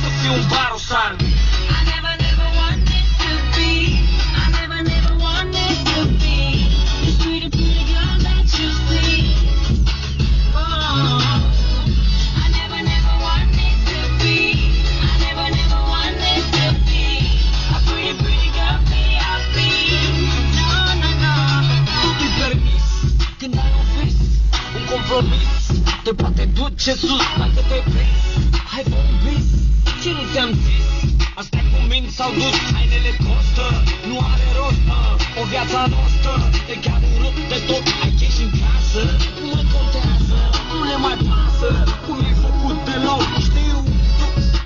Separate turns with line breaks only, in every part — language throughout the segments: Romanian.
să fiu un barosan. Te poate duce sus, dacă te vezi. Hai fă un vis, ce nu ți-am zis? Asta-i cu mine s-au dus, hainele costă, nu are rost, o viața noastră e chiar urât de tot. Ai cash în casă, nu mă contează, nu le mai pasă cum ai făcut deloc. Știu,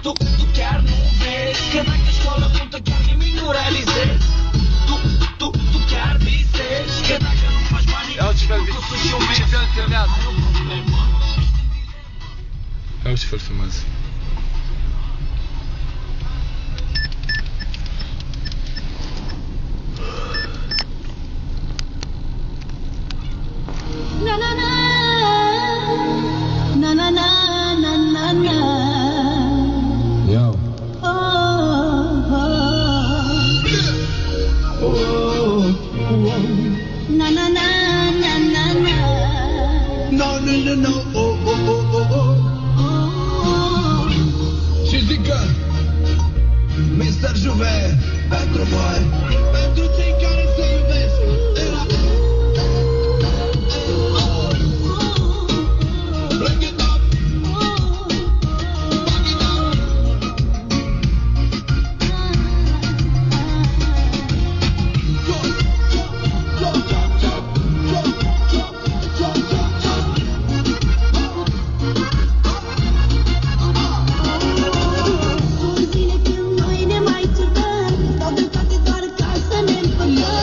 tu chiar nu vezi că dacă școală multă chiar nimic nu realizezi. Tu chiar visezi că dacă nu faci bani, nu să și o vezi.
Ia ce fel filmează.
Na na na na na na na na.
Yo.
Na na na na na na.
No no no no. Și zic că Mr. Juve pentru voi, pentru cei care se iubesc. Bring it up. Bring it up.
Zile când noi ne mai certăm, stau de toate doar ca să ne împăcăm.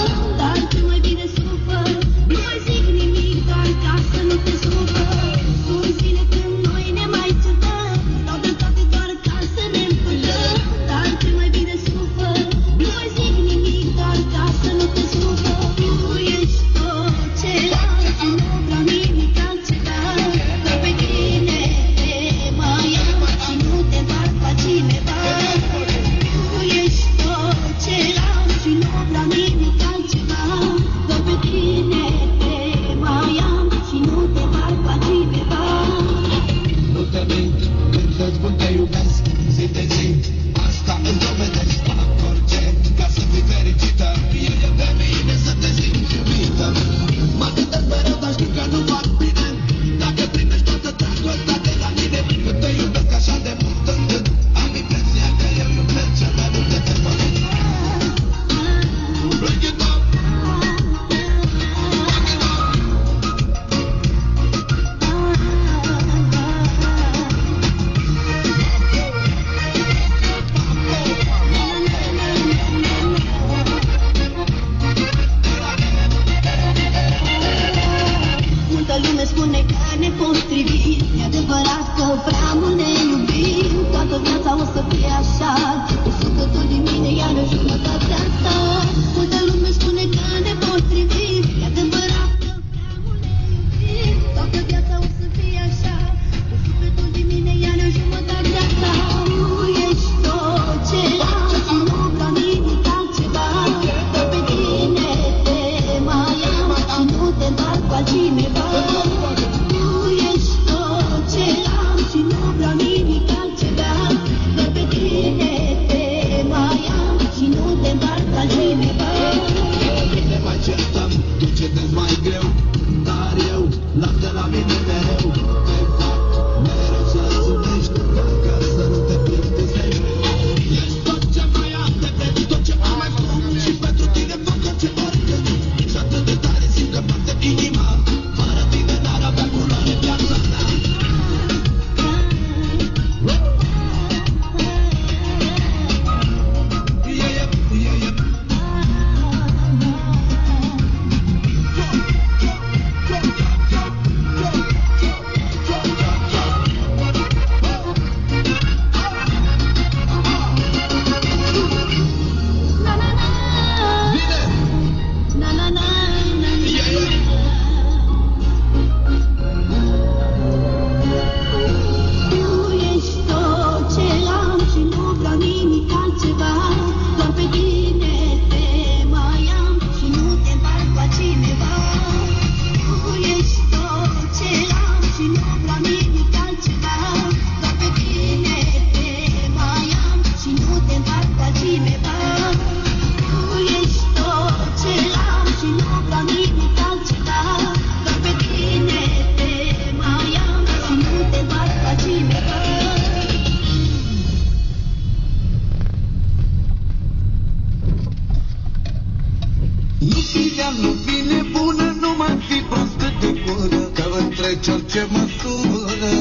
Nu firea, nu vine bună, nu mai fi proastă de gură, că întrece orice măsură.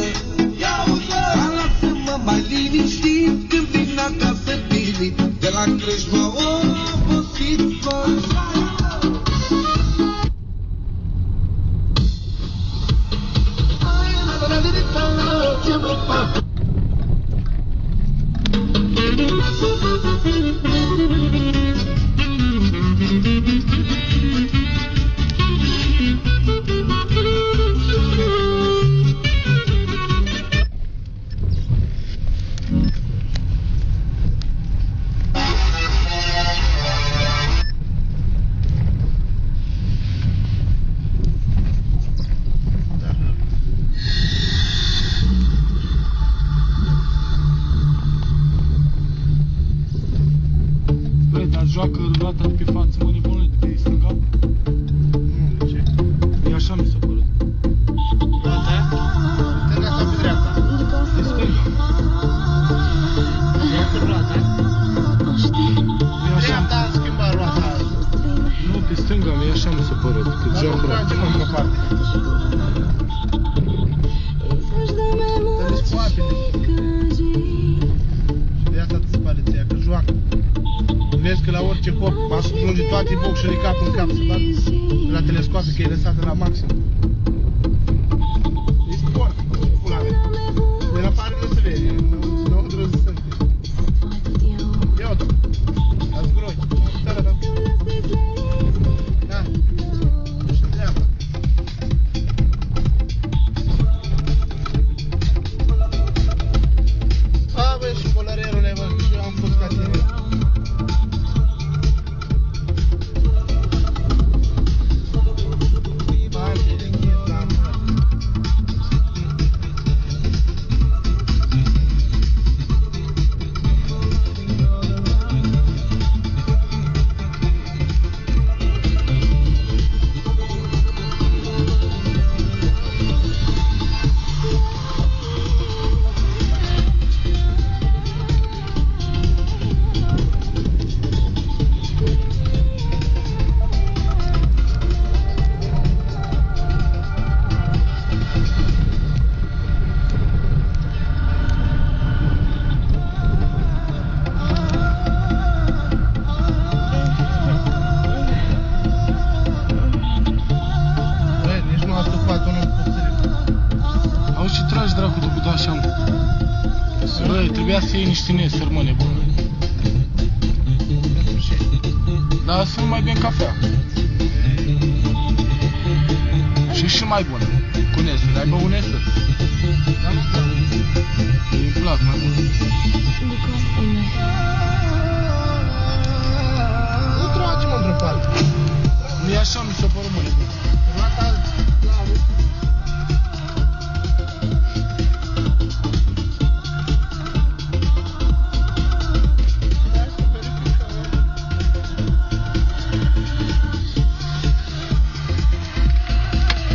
Lasă-mă mai liniștit când vin acasă Billy, de la Cluj mă obosit, bă.
Joacă rulata pe față, mă nebunule, de pe stânga?
Nu, de ce?
E așa mi s-a părut.
Rulata aia? Stânga sau pe dreapta?
De stânga.
Dreapta rulata aia?
E așa.
Dreapta a schimbat rulata aia.
Nu, pe stânga, mie așa mi s-a părut. Că
Dar nu
joacă
trage mă într-o parte. Dă-le spatele. Și de asta ți se pare ție, că joacă. Vezi că la orice foc, ajunge toate boxurile cap în cap, se bat la telescoape, că e lăsată la maxim. E sport, pula mea. De la pare nu se vede, nu trebuie să sunt. Ia uite, la zgroi, tără, da. Da, ești în dreapta. A, băi, și colărerule, mă, eu am fost ca tine.
Băi, trebuia să iei niște nesări, mă, nebun.
Pentru ce?
Dar să nu mai bem cafea. Și mai bună. Cu nesări. Ai băut nesări?
Dar nu vreau.
Îmi plac mai mult.
Nu trage, mă, într-o parte.
Nu e așa, mi s-o părut, mă, nebun.
Rulata slavă.